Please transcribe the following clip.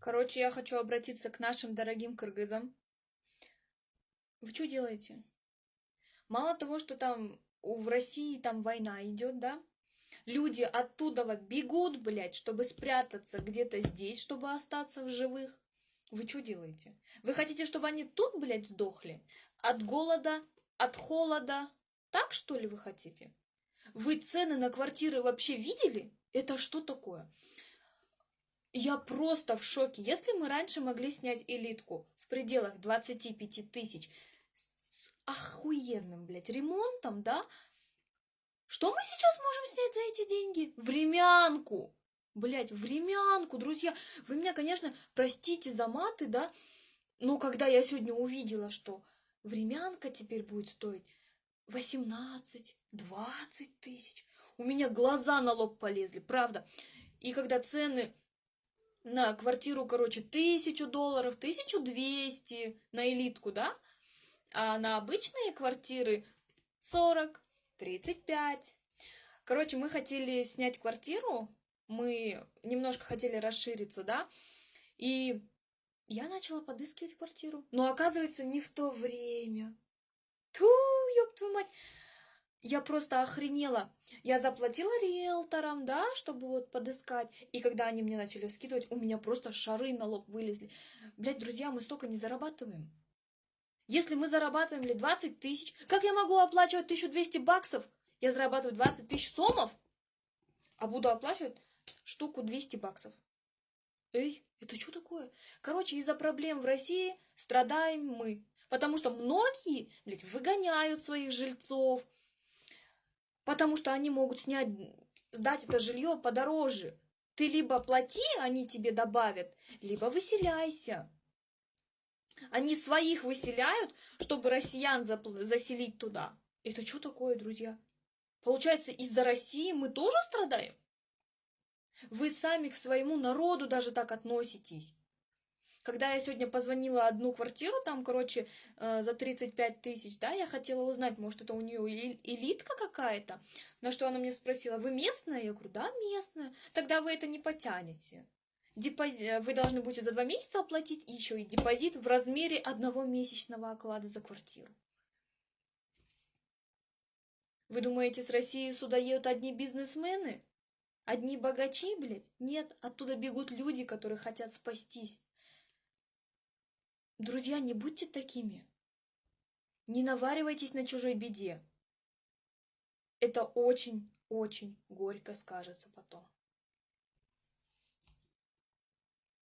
Короче, я хочу обратиться к нашим дорогим кыргызам. Вы что делаете? Мало того, что там в России там война идет, да? Люди оттуда бегут, блядь, чтобы спрятаться где-то здесь, чтобы остаться в живых. Вы что делаете? Вы хотите, чтобы они тут, блядь, сдохли? От голода, от холода? Так, что ли, вы хотите? Вы цены на квартиры вообще видели? Это что такое? Я просто в шоке. Если мы раньше могли снять элитку в пределах 25 тысяч с охуенным, блядь, ремонтом, да? Что мы сейчас можем снять за эти деньги? Времянку! Блядь, времянку, друзья. Вы меня, конечно, простите за маты, да? Но когда я сегодня увидела, что времянка теперь будет стоить 18-20 тысяч, у меня глаза на лоб полезли, правда. И когда цены на квартиру, короче, $1000, 1200 на элитку, да? А на обычные квартиры 40, 35. Короче, мы хотели снять квартиру, мы немножко хотели расшириться, да? И я начала подыскивать квартиру. Но оказывается, не в то время. Ту, ёб твою мать. Я просто охренела. Я заплатила риэлторам, да, чтобы вот подыскать. И когда они мне начали скидывать, у меня просто шары на лоб вылезли. Блядь, друзья, мы столько не зарабатываем. Если мы зарабатываем 20 тысяч, как я могу оплачивать 1200 баксов? Я зарабатываю 20 тысяч сомов, а буду оплачивать штуку 200 баксов. Эй, это что такое? Короче, из-за проблем в России страдаем мы. Потому что многие, блядь, выгоняют своих жильцов, потому что они могут сдать это жилье подороже. Ты либо плати, они тебе добавят, либо выселяйся. Они своих выселяют, чтобы россиян заселить туда. Это что такое, друзья? Получается, из-за России мы тоже страдаем? Вы сами к своему народу даже так относитесь. Когда я сегодня позвонила одну квартиру, там, короче, за 35 тысяч, да, я хотела узнать, может, это у нее элитка какая-то, на что она мне спросила, вы местная? Я говорю, да, местная. Тогда вы это не потянете. Вы должны будете за 2 месяца оплатить еще и депозит в размере 1 месячного оклада за квартиру. Вы думаете, с России сюда едут одни бизнесмены? Одни богачи, блядь? Нет, оттуда бегут люди, которые хотят спастись. Друзья, не будьте такими. Не наваривайтесь на чужой беде. Это очень-очень горько скажется потом.